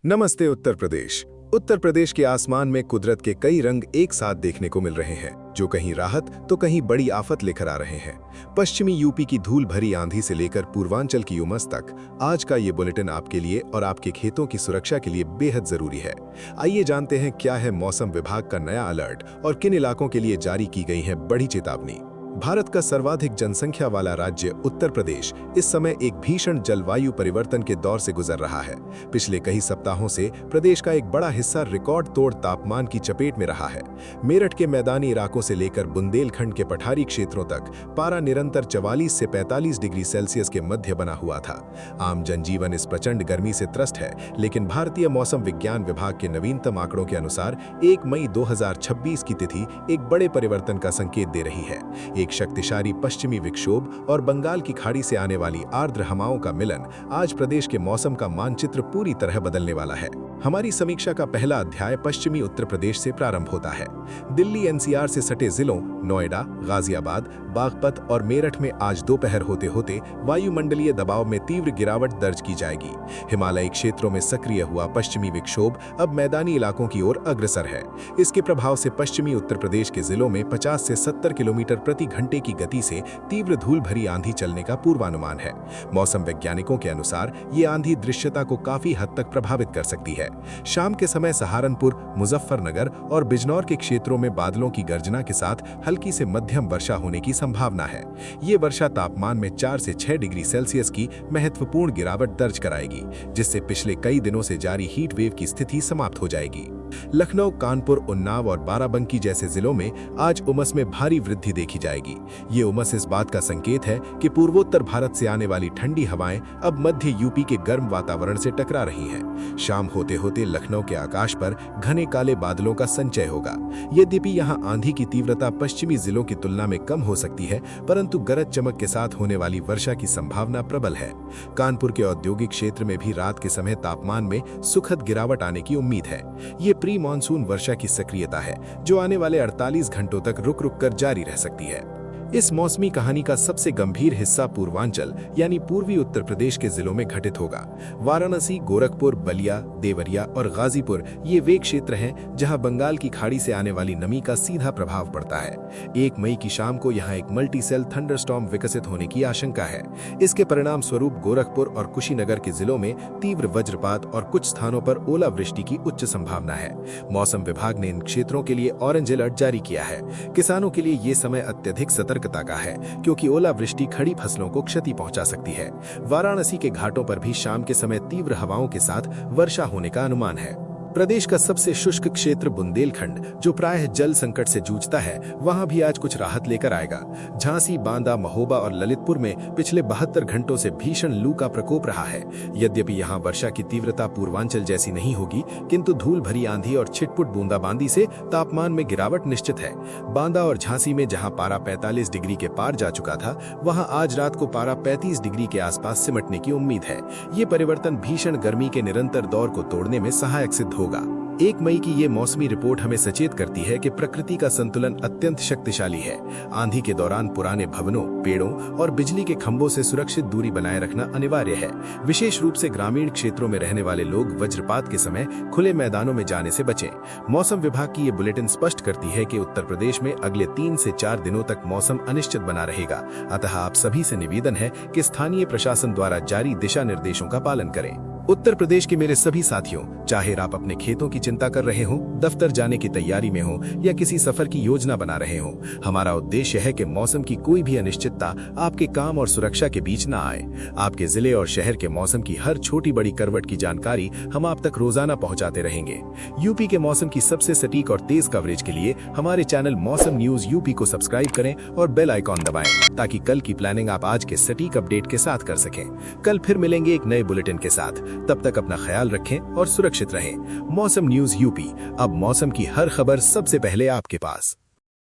नमस्ते उत्तर प्रदेश। उत्तर प्रदेश के आसमान में कुदरत के कई रंग एक साथ देखने को मिल रहे हैं, जो कहीं राहत तो कहीं बड़ी आफत लेकर आ रहे हैं। पश्चिमी यूपी की धूल भरी आंधी से लेकर पूर्वांचल की उमस तक, आज का ये बुलेटिन आपके लिए और आपके खेतों की सुरक्षा के लिए बेहद जरूरी है। आइए जानते हैं क्या है मौसम विभाग का नया अलर्ट और किन इलाकों के लिए जारी की गई है बड़ी चेतावनी। भारत का सर्वाधिक जनसंख्या वाला राज्य उत्तर प्रदेश इस समय एक भीषण जलवायु परिवर्तन के दौर से गुजर रहा है। पिछले कई सप्ताहों से प्रदेश का एक बड़ा हिस्सा रिकॉर्ड तोड़ तापमान की चपेट में रहा है। मेरठ के मैदानी इलाकों से लेकर बुंदेलखंड के पठारी क्षेत्रों तक पारा निरंतर 44 से 45 डिग्री सेल्सियस के मध्य बना हुआ था। आम जनजीवन इस प्रचंड गर्मी से त्रस्त है, लेकिन भारतीय मौसम विज्ञान विभाग के नवीनतम आंकड़ों के अनुसार 1 मई 2026 की तिथि एक बड़े परिवर्तन का संकेत दे रही है। एक शक्तिशाली पश्चिमी विक्षोभ और बंगाल की खाड़ी से आने वाली आर्द्र हवाओं का मिलन आज प्रदेश के मौसम का मानचित्र पूरी तरह बदलने वाला है। हमारी समीक्षा का पहला अध्याय पश्चिमी उत्तर प्रदेश से प्रारंभ होता है। दिल्ली एनसीआर से सटे जिलों नोएडा, गाजियाबाद, बागपत और मेरठ में आज दोपहर होते होते वायुमंडलीय दबाव में तीव्र गिरावट दर्ज की जाएगी। हिमालयी क्षेत्रों में सक्रिय हुआ पश्चिमी विक्षोभ अब मैदानी इलाकों की ओर अग्रसर है। इसके प्रभाव से पश्चिमी उत्तर प्रदेश के जिलों में 50 से 70 किलोमीटर प्रति घंटे की गति से तीव्र धूल भरी आंधी चलने का पूर्वानुमान है। मौसम वैज्ञानिकों के अनुसार ये आंधी दृश्यता को काफी हद तक प्रभावित कर सकती है। शाम के समय सहारनपुर, मुजफ्फरनगर और बिजनौर के क्षेत्रों में बादलों की गर्जना के साथ हल्की से मध्यम वर्षा होने की संभावना है। ये वर्षा तापमान में 4 से 6 डिग्री सेल्सियस की महत्वपूर्ण गिरावट दर्ज कराएगी, जिससे पिछले कई दिनों से जारी हीट वेव की स्थिति समाप्त हो जाएगी। लखनऊ, कानपुर, उन्नाव और बाराबंकी जैसे जिलों में आज उमस में भारी वृद्धि देखी जाएगी। ये उमस इस बात का संकेत है कि पूर्वोत्तर भारत से आने वाली ठंडी हवाएं अब मध्य यूपी के गर्म वातावरण से टकरा रही हैं। शाम होते होते लखनऊ के आकाश पर घने काले बादलों का संचय होगा। यद्यपि यहां आंधी की तीव्रता पश्चिमी जिलों की तुलना में कम हो सकती है, परंतु गरज चमक के साथ होने वाली वर्षा की संभावना प्रबल है। कानपुर के औद्योगिक क्षेत्र में भी रात के समय तापमान में सुखद गिरावट आने की उम्मीद है। ये प्री मानसून वर्षा की सक्रियता है, जो आने वाले 48 घंटों तक रुक रुक कर जारी रह सकती है। इस मौसमी कहानी का सबसे गंभीर हिस्सा पूर्वांचल यानी पूर्वी उत्तर प्रदेश के जिलों में घटित होगा। वाराणसी, गोरखपुर, बलिया, देवरिया और गाजीपुर ये वे क्षेत्र हैं जहां बंगाल की खाड़ी से आने वाली नमी का सीधा प्रभाव पड़ता है। 1 मई की शाम को यहां एक मल्टी सेल थंडरस्टॉर्म विकसित होने की आशंका है। इसके परिणाम स्वरूप गोरखपुर और कुशीनगर के जिलों में तीव्र वज्रपात और कुछ स्थानों पर ओलावृष्टि की उच्च संभावना है। मौसम विभाग ने इन क्षेत्रों के लिए ऑरेंज अलर्ट जारी किया है। किसानों के लिए ये समय अत्यधिक सतर्कता का है, क्योंकि ओलावृष्टि खड़ी फसलों को क्षति पहुंचा सकती है। वाराणसी के घाटों पर भी शाम के समय तीव्र हवाओं के साथ वर्षा होने का अनुमान है। प्रदेश का सबसे शुष्क क्षेत्र बुंदेलखंड, जो प्रायः जल संकट से जूझता है, वहां भी आज कुछ राहत लेकर आएगा। झांसी, बांदा, महोबा और ललितपुर में पिछले 72 घंटों से भीषण लू का प्रकोप रहा है। यद्यपि यहां वर्षा की तीव्रता पूर्वांचल जैसी नहीं होगी, किंतु धूल भरी आंधी और छिटपुट बूंदाबांदी से तापमान में गिरावट निश्चित है। बांदा और झांसी में जहां पारा 45 डिग्री के पार जा चुका था, वहां आज रात को पारा 35 डिग्री के आसपास सिमटने की उम्मीद है। ये परिवर्तन भीषण गर्मी के निरंतर दौर को तोड़ने में सहायक सिद्ध होगा। 1 मई की ये मौसमी रिपोर्ट हमें सचेत करती है कि प्रकृति का संतुलन अत्यंत शक्तिशाली है। आंधी के दौरान पुराने भवनों, पेड़ों और बिजली के खंभों से सुरक्षित दूरी बनाए रखना अनिवार्य है। विशेष रूप से ग्रामीण क्षेत्रों में रहने वाले लोग वज्रपात के समय खुले मैदानों में जाने से बचें। मौसम विभाग की ये बुलेटिन स्पष्ट करती है कि उत्तर प्रदेश में अगले 3 से 4 दिनों तक मौसम अनिश्चित बना रहेगा। अतः आप सभी से निवेदन है कि स्थानीय प्रशासन द्वारा जारी दिशा निर्देशों का पालन करें। उत्तर प्रदेश के मेरे सभी साथियों, चाहे आप अपने खेतों की चिंता कर रहे हो, दफ्तर जाने की तैयारी में हो या किसी सफर की योजना बना रहे हो, हमारा उद्देश्य है कि मौसम की कोई भी अनिश्चितता आपके काम और सुरक्षा के बीच न आए। आपके जिले और शहर के मौसम की हर छोटी बड़ी करवट की जानकारी हम आप तक रोजाना पहुंचाते रहेंगे। यूपी के मौसम की सबसे सटीक और तेज कवरेज के लिए हमारे चैनल मौसम न्यूज यूपी को सब्सक्राइब करें और बेल आइकॉन दबाएं, ताकि कल की प्लानिंग आप आज के सटीक अपडेट के साथ कर सकें। कल फिर मिलेंगे एक नए बुलेटिन के साथ। तब तक अपना ख्याल रखें और सुरक्षित रहें। मौसम न्यूज यूपी, अब मौसम की हर खबर सबसे पहले आपके पास।